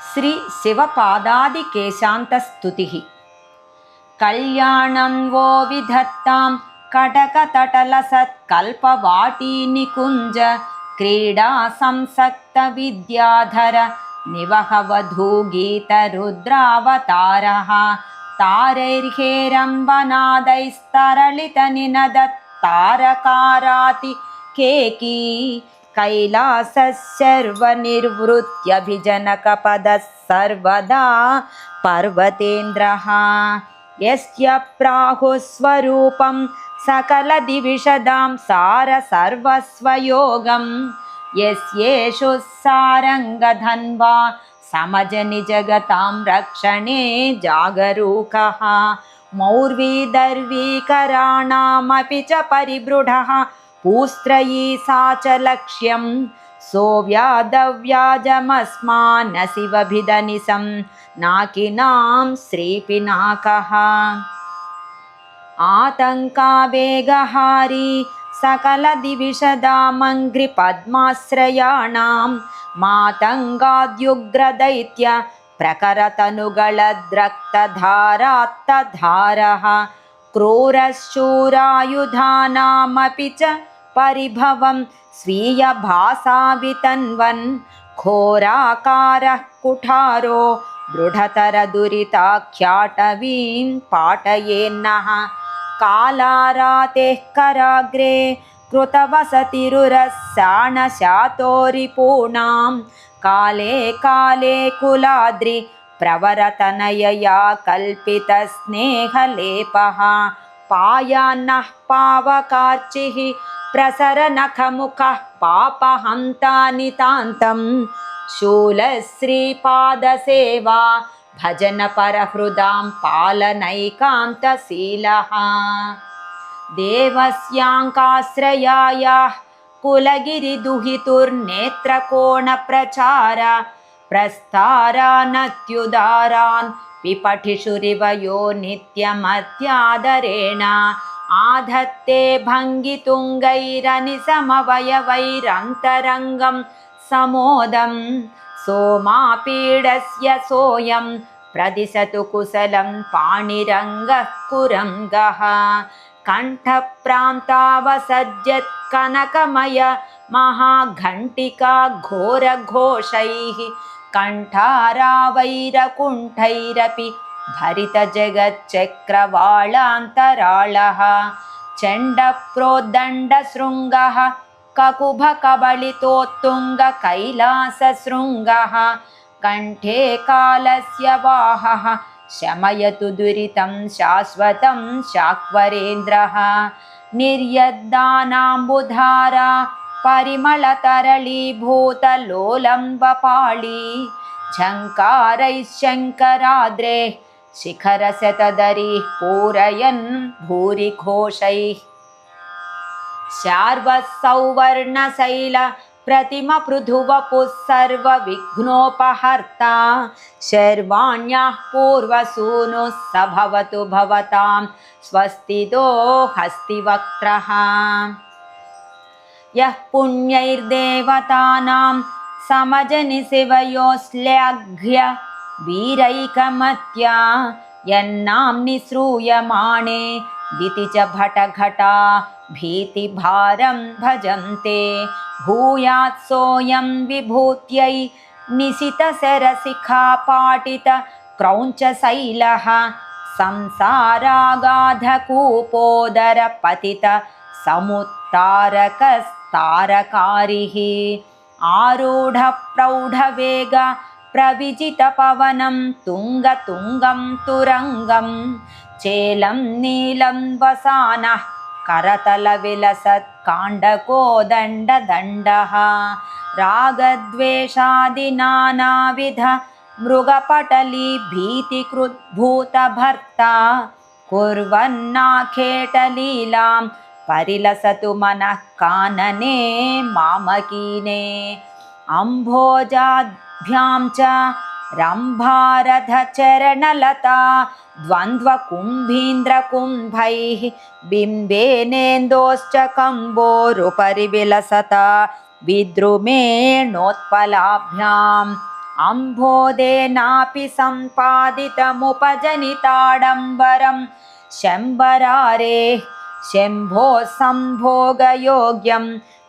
श्री शिवपादादिकेशान्तस्तुतिः। कल्याणं वो विधत्तां कटकतटलसत्कल्पवाटीनिकुञ्ज क्रीडा संसक्तविद्याधर निवहवधूगीतरुद्रावतारः तारैर्हेरम्बनादैस्तरलितनिनदत्तारकाराति केकी कैलासस्सर्वनिर्वृत्यभिजनकपदः सर्वदा पर्वतेन्द्रः यस्य प्राहुस्वरूपं सकलदिविशदां सारसर्वस्वयोगं यस्येषु सारङ्गधन्वा समजनिजगतां रक्षणे जागरूकः मौर्वीदर्वीकराणामपि च परिबृढः पूस्त्रयी सा च लक्ष्यं सोऽव्यादव्याजमस्मान् शिवभिदनिशं नाकिनां श्रीपिनाकः आतङ्कावेगहारी सकलदिविशदामङ्घ्रिपद्माश्रयाणां मातङ्गाद्युग्रदैत्य प्रकरतनुगलद्रक्तधारात्तधारः क्रूरशूरायुधानामपि च परिभवं स्वीयभासा वितन्वन् घोराकारः कुठारो दृढतरदुरिताख्याटवीं पाठयेन्नः कालारातेः कराग्रे कृतवसतिरुरस्साणशातोरिपूणां काले काले कुलाद्रि प्रवरतनयया कल्पितस्नेहलेपः पायान्नः पावकार्चिः प्रसरनखमुखः पापहन्ता नितान्तं शूलश्रीपादसेवा भजनपरहृदां पालनैकान्तशीलः देवस्याङ्काश्रयायाः कुलगिरिदुहितुर्नेत्रकोणप्रचार प्रस्तारानत्युदारान् पिपठिषुरिव यो नित्यमत्यादरेण आधत्ते भङ्गितुङ्गैरनिसमवयवैरन्तरङ्गं समोदं सोमापीडस्य सोऽयं प्रदिशतु कुशलं पाणिरङ्गः कुरङ्गः कण्ठप्रान्तावसज्जत् कनकमय महाघण्टिका घोरघोषैः कण्ठारावैरकुण्ठैरपि भरितजगच्चक्रवालान्तराळः चण्डप्रोद्दण्डशृङ्गः ककुभकबलितोत्तुङ्गकैलासशृङ्गः कण्ठे कालस्य वाहः शमयतु दुरितं शाश्वतं शाक्वरेन्द्रः निर्यद्दानाम्बुधारा परिमलतरलीभूतलोलम्बपाळी झङ्कारैः शङ्कराद्रेः शिखरशतदरीः पूरयन् भूरिघोषैः शार्वसौवर्णशैल प्रतिमपृथुवपुः सर्वविघ्नोपहर्ता शर्वाण्याः पूर्वसूनुः स भवतु भवतां स्वस्तिदो हस्तिवक्त्रः यः पुण्यैर्देवतानां समजनि शिवयोऽश्लाघ्य वीरैकमत्या यन्नाम्नि श्रूयमाणे दिति च भटघटा भीतिभारं भजन्ते भूयात् सोऽयं विभूत्यै निशितशरशिखापाटित क्रौञ्चशैलः संसारागाधकूपोदरपतित समुत्तारकस्तारकारिः आरूढप्रौढवेग प्रविजितपवनं तुङ्गतुङ्गं तुरङ्गं चेलं नीलं वसानः करतलविलसत्काण्डकोदण्डदण्डः रागद्वेषादिनानाविध मृगपटली भीतिकृद्भूतभर्ता कुर्वन्नाखेटलीलां परिलसतु मनः कानने मामकीने अम्भोजाभ्यां च रम्भारथचरणलता द्वन्द्वकुम्भीन्द्रकुम्भैः बिम्बेनेन्दोश्च कम्बोरुपरि विलसता विद्रुमेणोत्पलाभ्यां अम्भोदेनापि सम्पादितमुपजनिताडम्बरं शम्बरारे शम्भो सम्भोगयोग्यं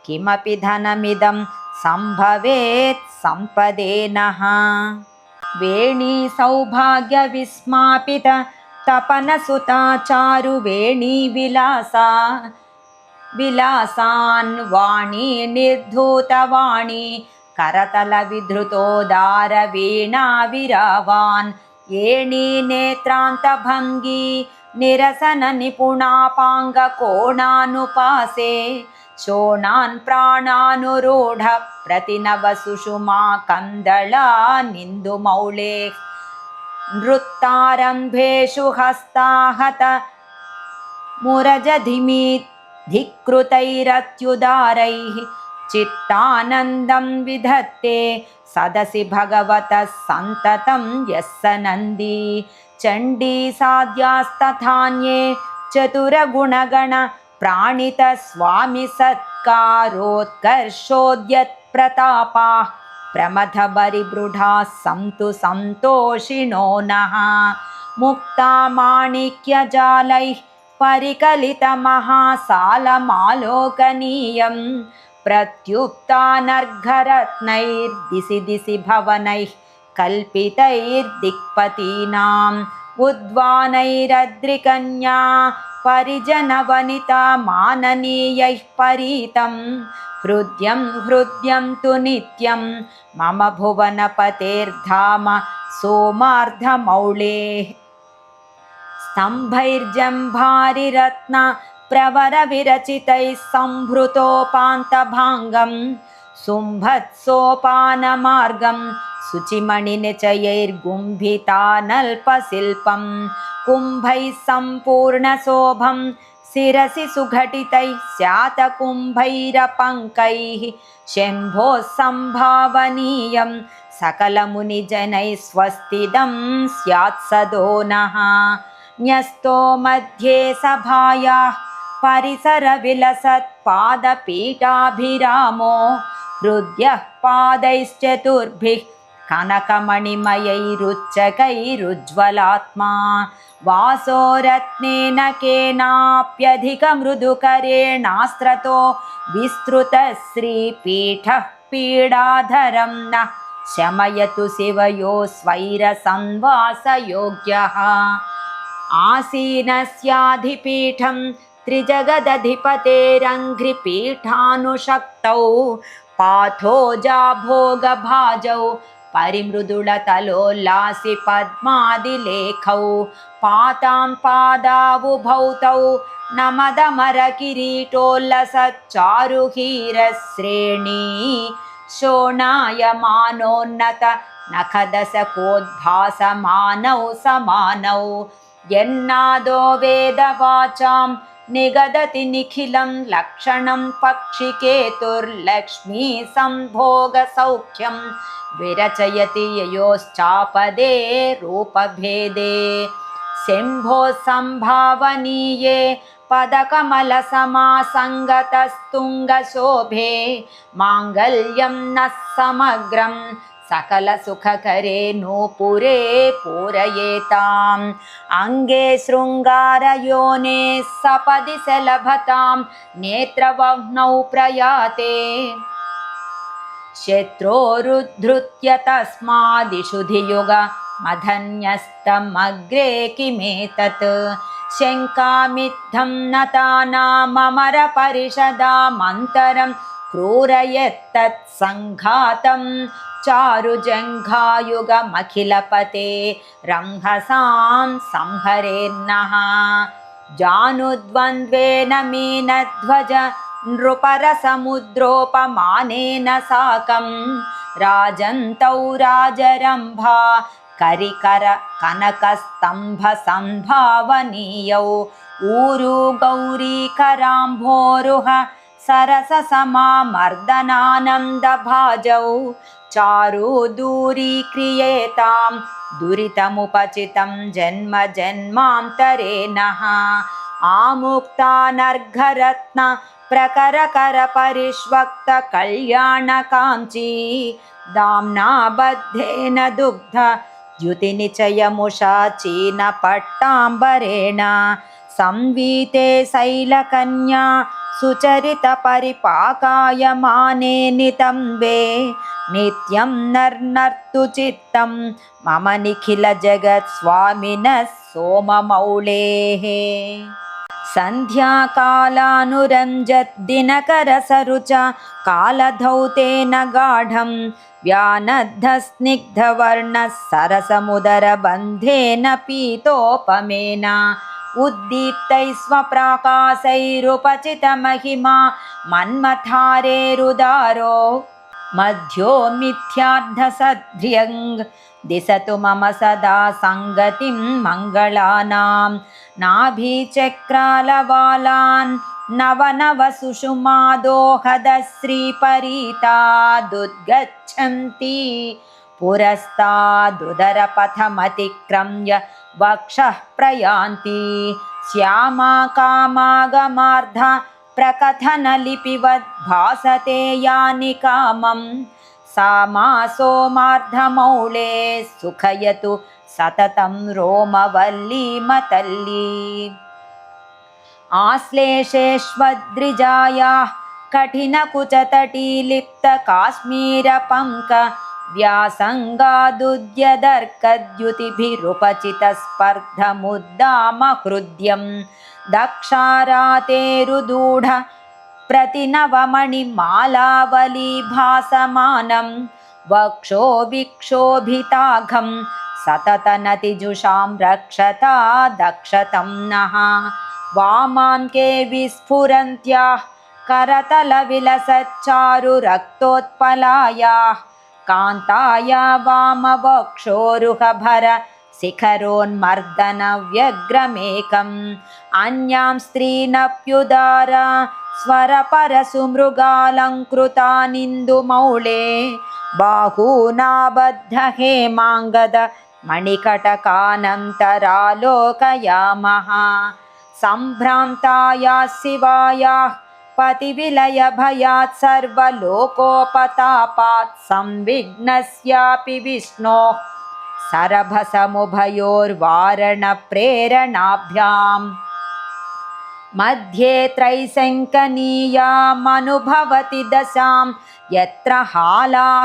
किमपि धनमिदं सम्भवेत् सम्पदेनः वेणी सौभाग्यविस्मापित तपनसुता चारुवेणी विलासान् वाणी निर्धूतवाणी करतलविधृतोदारवीणा विरावान् येणी नेत्रान्तभङ्गी निरसननिपुणापाङ्गकोणानुपासे शोणान् प्राणानुरूढ प्रतिनवसुषुमा कन्दला निन्दुमौळे नृत्तारम्भेषु हस्ताहत मुरजधिकृतैरत्युदारैः चित्तानन्दं विधत्ते सदसि भगवतः सन्ततं यः स नन्दी चण्डी साध्यास्तथान्ये चतुरगुणगण प्राणित स्वामि सत्कारोत्कर्षोद्यत्प्रतापाः प्रमथबरिबृढाः सन्तु सन्तोषिणो नः मुक्ता माणिक्यजालैः परिकलितमहासालमालोकनीयं प्रत्युक्तानर्घरत्नैर्दिशि दिशि भवनैः कल्पितैर्दिक्पतीनाम् उद्वानैरद्रिकन्या परिजनवनिता माननीयैः परीतं हृद्यं तु नित्यं मम भुवनपतेर्धाम सोमार्धमौळेः स्तम्भैर्जम्भारिरत्न प्रवरविरचितैः संभृतोपान्तभाङ्गं शुम्भत्सोपानमार्गं शुचिमणिनिचयैर्गुम्भितानल्पशिल्पं कुम्भैः सम्पूर्णशोभं शिरसि सुघटितैः स्यातकुम्भैरपङ्कैः शम्भोः सम्भावनीयं सकलमुनिजनैः स्वस्तिदं स्यात् सदो नः न्यस्तो मध्ये सभायाः परिसरविलसत्पादपीठाभिरामो हृद्यः पादैश्चतुर्भिः कनकमणिमयैरुच्चकैरुज्ज्वलात्मा वासो रत्नेन केनाप्यधिकमृदुकरेणास्त्रतो विस्तृतश्रीपीठः पीडाधरं नः शमयतु शिवयो स्वैरसंवासयोग्यः आसीनस्याधिपीठं त्रिजगदधिपतेरङ्घ्रिपीठानुशक्तौ पाथोजाभोगभाजौ परिमृदुलतलोल्लासि पद्मादिलेखौ पातां पादावुभौ तौ नमदमरकिरीटोल्लसच्चारुहीरश्रेणी शोणायमानोन्नत नखदशकोद्भासमानौ समानौ यन्नादो वेदवाचां निगदति निखिलं लक्षणं पक्षिकेतुर्लक्ष्मी संभोगसौख्यं विरचयति ययोश्चापदे रूपभेदे शम्भो सम्भावनीये पदकमलसमासङ्गतस्तुङ्गशोभे माङ्गल्यं नः समग्रं सकलसुखकरे नूपुरे पूरयेताम् अङ्गे शृङ्गारयोने सपदि सलभतां नेत्रवह्नौ प्रयाते शत्रोरुद्धृत्य तस्मादिषु धियुग मधन्यस्तमग्रे किमेतत् शङ्कामित्थं नतानाममरपरिषदामन्तरं क्रूरयत्तत्सङ्घातं चारुजङ्घायुगमखिलपते रंहसां संहरेन्नः जानुद्वन्द्वेन मीनध्वज नृपरसमुद्रोपमानेन साकं राजन्तौ राजरम्भा करिकर कनकस्तम्भसम्भावनीयौ ऊरू गौरीकराम्भोरुह सरससमामर्दनानन्दभाजौ चारु दूरीक्रियेतां दुरितमुपचितं जन्म जन्मान्तरेणः आमुक्तानर्घरत्न प्रकरकर परिष्वक्त कल्याणकाञ्ची दाम्ना बद्धेन दुग्ध द्युतिनिचयमुषा चीनपट्टाम्बरेण संवीते शैलकन्या सुचरितपरिपाकायमाने नितम्बे नित्यं नर्नर्तु चित्तं मम निखिलजगत्स्वामिनः सोममौलेः सन्ध्याकालानुरञ्जद्दिनकरसरुचा कालधौतेन गाढं व्यानद्धस्निग्धवर्णः सरसमुदरबन्धेन पीतोपमेन उद्दीप्तैः स्वप्राकाशैरुपचितमहिमा मन्मथारेरुदारो मध्यो मिथ्यार्धसद्भ्यङ् दिशतु मम सदा सङ्गतिं मङ्गलानां नाभिचक्रालवालान् नव सुषुमादोहदश्रीपरीतादुद्गच्छन्ति पुरस्तादुदरपथमतिक्रम्य वक्षः प्रयान्ति श्यामा कामागमार्धा प्रकथनलिपिवद् भासते यानि कामं सा मा सोमार्धमौले सुखयतु सततं रोमवल्लीमतल्ली आश्लेषेष्वद्रिजायाः कठिनकुचतटीलिप्तकाश्मीरपङ्क व्यासङ्गादुद्यदर्कद्युतिभिरुपचितस्पर्धमुद्दामहृद्यं दक्षारातेरुदूढ प्रतिनवमणिमालावलीभासमानं वक्षो विक्षोभिताघं सततनतिजुषां रक्षता दक्षतं नः वामाङ्के विस्फुरन्त्याः करतलविलसच्चारुरक्तोत्पलायाः कान्ताया वामवक्षोरुहभर शिखरोन्मर्दनव्यग्रमेकम् अन्यां स्त्रीनप्युदारा स्वरपरसुमृगालङ्कृतानिन्दुमौले बाहूनाबद्धहेमाङ्गद मणिकटकानन्तरालोकयामः सम्भ्रान्तायाः शिवायाः पतिविलयभयात् सर्वलोकोपतापात् संविघ्नस्यापि विष्णोः सरभसमुभयोर्वारणप्रेरणाभ्याम् मध्ये त्रैशङ्कनीयामनुभवति दशां यत्र हालाहलोष्मास्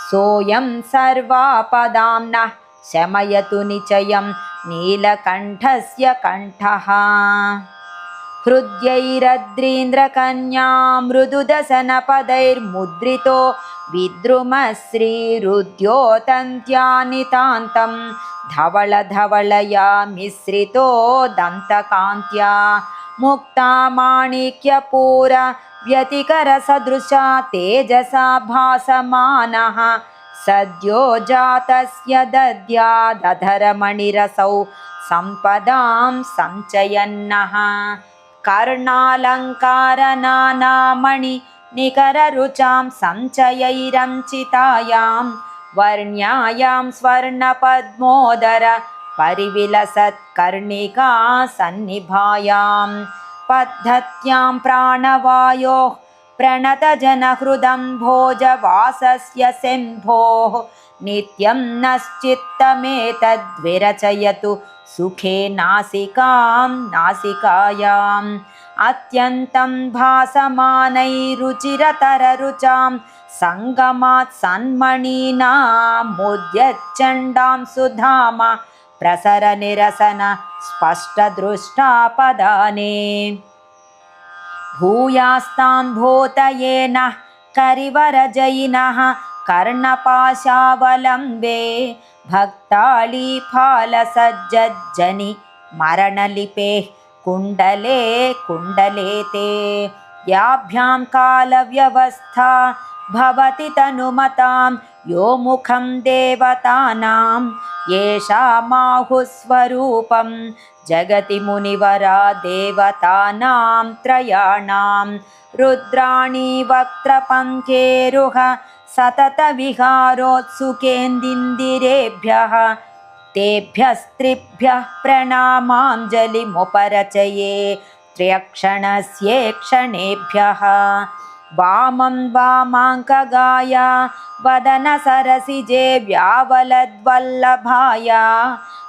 सोऽयं सर्वापदां नः शमयतु निचयं नीलकण्ठस्य कण्ठः हृद्यैरद्रीन्द्रकन्या मृदुदशनपदैर्मुद्रितो विद्रुमश्रीरुद्योतन्त्यानितान्तं धवलधवलया मिश्रितो दन्तकान्त्या मुक्तामाणिक्यपूर व्यतिकरसदृशा तेजसा भासमानः सद्यो जातस्य दद्यादधरमणिरसौ सम्पदां सञ्चयन्नः कर्णालङ्कारनानामणि निकररुचां सञ्चयैरञ्चितायां वर्ण्यायां स्वर्णपद्मोदर परिविलसत्कर्णिका सन्निभायां पद्धत्यां प्राणवायोः प्रणतजनहृदं भोजवासस्य शम्भोः नित्यं नश्चित्तमेतद्विरचयतु सुखे नासिकां नासिकायाम् अत्यन्तं भासमानैरुचिरतररुचां सङ्गमात् सन्मणीनामुद्यच्चण्डां सुधाम प्रसरनिरसन स्पष्टदृष्टापदाने भूयास्तान् भूतयेन करिवरजयिनः कर्णपाशावलम्बे भक्ताळीफालसज्जज्जनि मरणलिपेः कुण्डले कुण्डले ते याभ्यां कालव्यवस्था भवति तनुमतां यो मुखं देवतानां येषामाहुस्वरूपं जगति मुनिवरा देवतानां त्रयाणां रुद्राणि वक्त्रपङ्केरुह सततविहारोत्सुकेन्दिन्दिरेभ्यः तेभ्यस्त्रिभ्यः प्रणामाञ्जलिमुपरचये त्र्यक्षणस्ये क्षणेभ्यः वामं वामाङ्कगाय वदनसरसिजे व्यावलद्वल्लभाय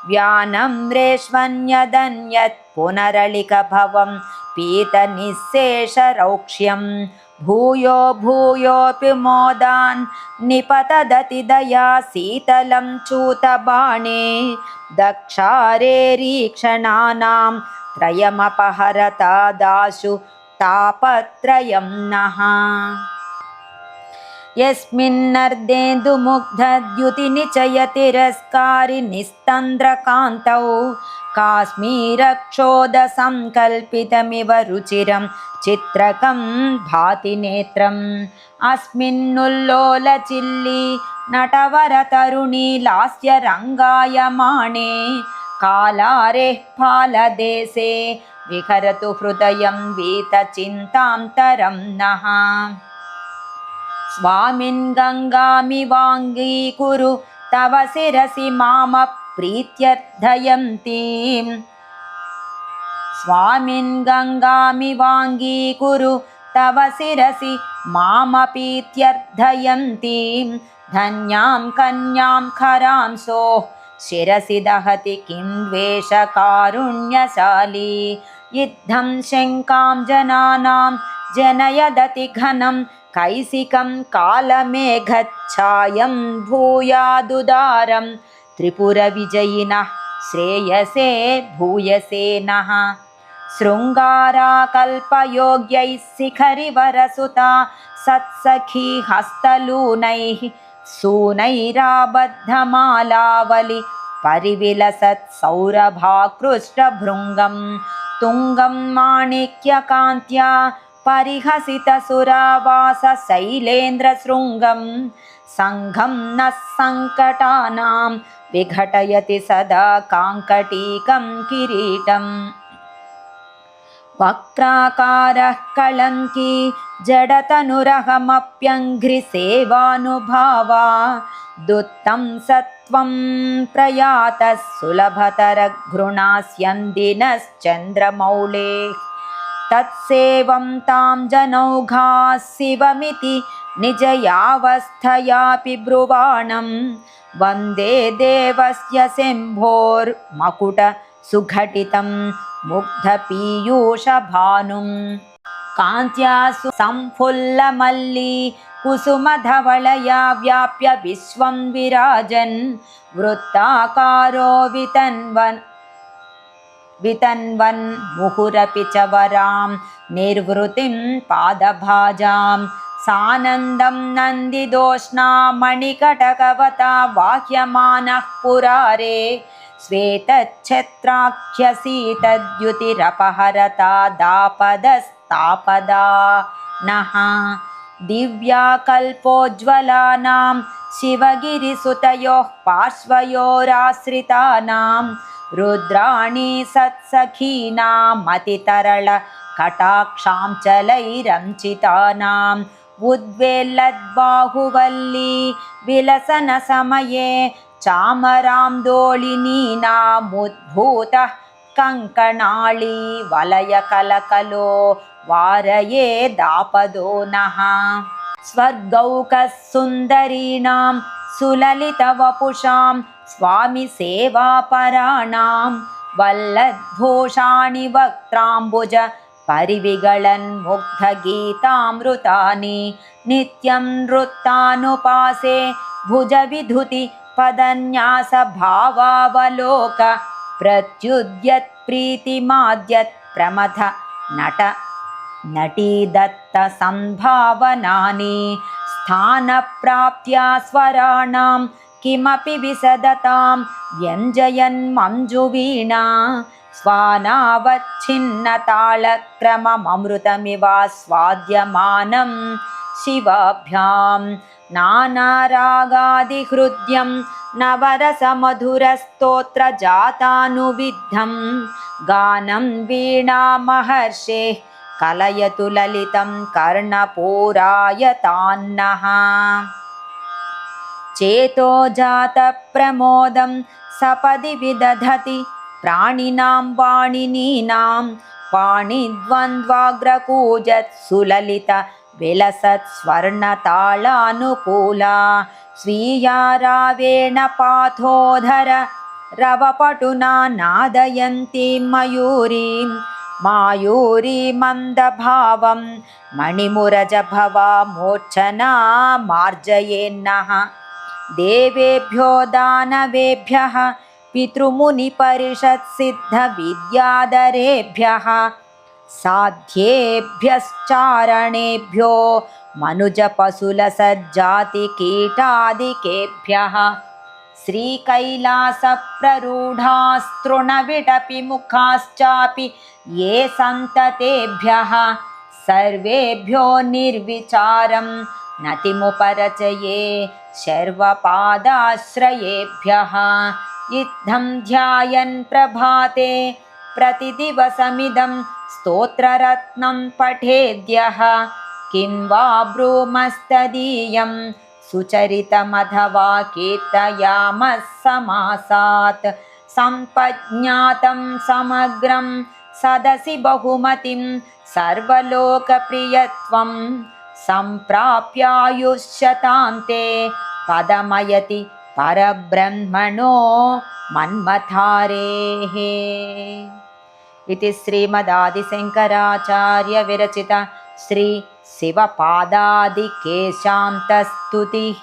व्यानं रेष्वन्यदन्यत् पुनरलिकभवं पीतनिःशेषरौक्ष्यं भूयो भूयोऽपि मोदान् निपतदति दया शीतलं चूतबाणे दक्षारेरीक्षणानां त्रयमपहरता दाशु तापत्रयं नः यस्मिन्नर्धेन्दुमुग्धद्युतिनिचयतिरस्कारि निस्तन्द्रकान्तौ काश्मीरक्षोधसङ्कल्पितमिव रुचिरं चित्रकं भाति नेत्रम् अस्मिन्नुल्लोलचिल्ली नटवरतरुणी लास्यरङ्गायमाणे कालारेः फालदेशे विहरतु हृदयं वीतचिन्तान्तरं नः स्वामिन् गङ्गामिवाङ्गीकुरु तव शिरसि मामप्रीत्यर्थयन्तीं स्वामिन् गङ्गामिवाङ्गीकुरु तव शिरसि मामपीत्यर्थयन्तीं धन्यां कन्यां खरांसोः शिरसि दहति किं द्वेषकारुण्यशाली इत्थं शङ्कां जनानां जनयदति घनं कैसिकं कालमेघच्छायं भूयादुदारं त्रिपुरविजयिनः श्रेयसे भूयसे नः शृङ्गाराकल्पयोग्यैः शिखरिवरसुता सत्सखी हस्तलूनैः सूनैराबद्धमालावलि परिविलसत् सौरभाकृष्टभृङ्गं तुङ्गं माणिक्यकान्त्या परिहसितसुरावासशैलेन्द्रशृङ्गं सङ्घं नः सङ्कटानां विघटयति सदा काङ्कटीकं किरीटम् वक्राकारः कलङ्की जडतनुरहमप्यङ्घ्रिसेवानुभावा दुत्तं सत्वं प्रयातः सुलभतरघृणास्यन्दिनश्चन्द्रमौलेः तत्सेवं तां जनौघाः शिवमिति निजयावस्थयापि ब्रुवाणं वन्दे देवस्य शम्भोर्मकुटसुघटितं मुग्धपीयूषभानुं कान्त्या संफुल्लमल्ली कुसुमधवलया व्याप्य विश्वं विराजन् वृत्ताकारो वितन्वन् मुहुरपि च वरां निर्वृतिं पादभाजां सानन्दं नन्दिदोष्णा मणिकटकवता वाह्यमानः पुरारे श्वेतच्छत्राख्यसीतद्युतिरपहरता दापदस्तापदा नः दिव्याकल्पोज्ज्वलानां शिवगिरिसुतयोः पार्श्वयोराश्रितानां रुद्राणी सत्सखीनामतितरलकटाक्षाञ्चलैरञ्चितानाम् उद्वेल्लद्बाहुवल्ली विलसनसमये चामरां कङ्कणाळी वलयकलकलो वारये दापदो नः स्वर्गौकः सुन्दरीणां सुललितवपुषां स्वामि सेवापराणां वल्लद्घोषाणि वक्त्राम्बुज परिविगळन् मुग्धगीतामृतानि नित्यं नृत्तानुपासे भुजविधुति पदन्यास भावावलोक प्रत्युद्यत्प्रीतिमाद्यत् प्रमथ नट नटीदत्त संभावनानि स्थानप्राप्त्या स्वराणां किमपि विसदतां व्यञ्जयन् मञ्जुवीणा स्वानावच्छिन्नताळक्रममृतमिवास्वाद्यमानं शिवाभ्यां नानारागादिहृद्यं नवरसमधुरस्तोत्रजातानुविद्धं गानं वीणामहर्षेः कलयतु ललितं कर्णपूरायतान्नः चेतो जातप्रमोदं सपदि विदधति प्राणिनां वाणिनीनां पाणिद्वन्द्वाग्रकूजत् सुललित विलसत् स्वर्णतालानुकूला स्वीया रावेण पाथोधर रवपटुना नादयन्ती मयूरीं मायूरी मन्दभावं मणिमुरजभवा मूर्च्छना मार्जयेन्नः देवेभ्यो दानवेभ्यः पितृमुनिपरिषत्सिद्धविद्याधरेभ्यः साध्येभ्यश्चारणेभ्यो मनुजपशुलसज्जातिकीटादिकेभ्यः श्रीकैलासप्ररूढास्तृणविटपिमुखाश्चापि ये सन्ततेभ्यः सर्वेभ्यो निर्विचारं नतिमुपरचये शर्वपादाश्रयेभ्यः इत्थं ध्यायन् प्रभाते प्रतिदिवसमिदं स्तोत्ररत्नं पठेद्यः किं वा ब्रूमस्तदीयं सुचरितमथवा कीर्तयामः समासात् सम्पज्ञातं समग्रं सदसि बहुमतिं सर्वलोकप्रियत्वं सम्प्राप्यायुष्यतान्ते पदमयति परब्रह्मणो मन्मथारेः। इति श्रीमदादिशङ्कराचार्य विरचित श्री शिवपादादिकेशान्तस्तुतिः।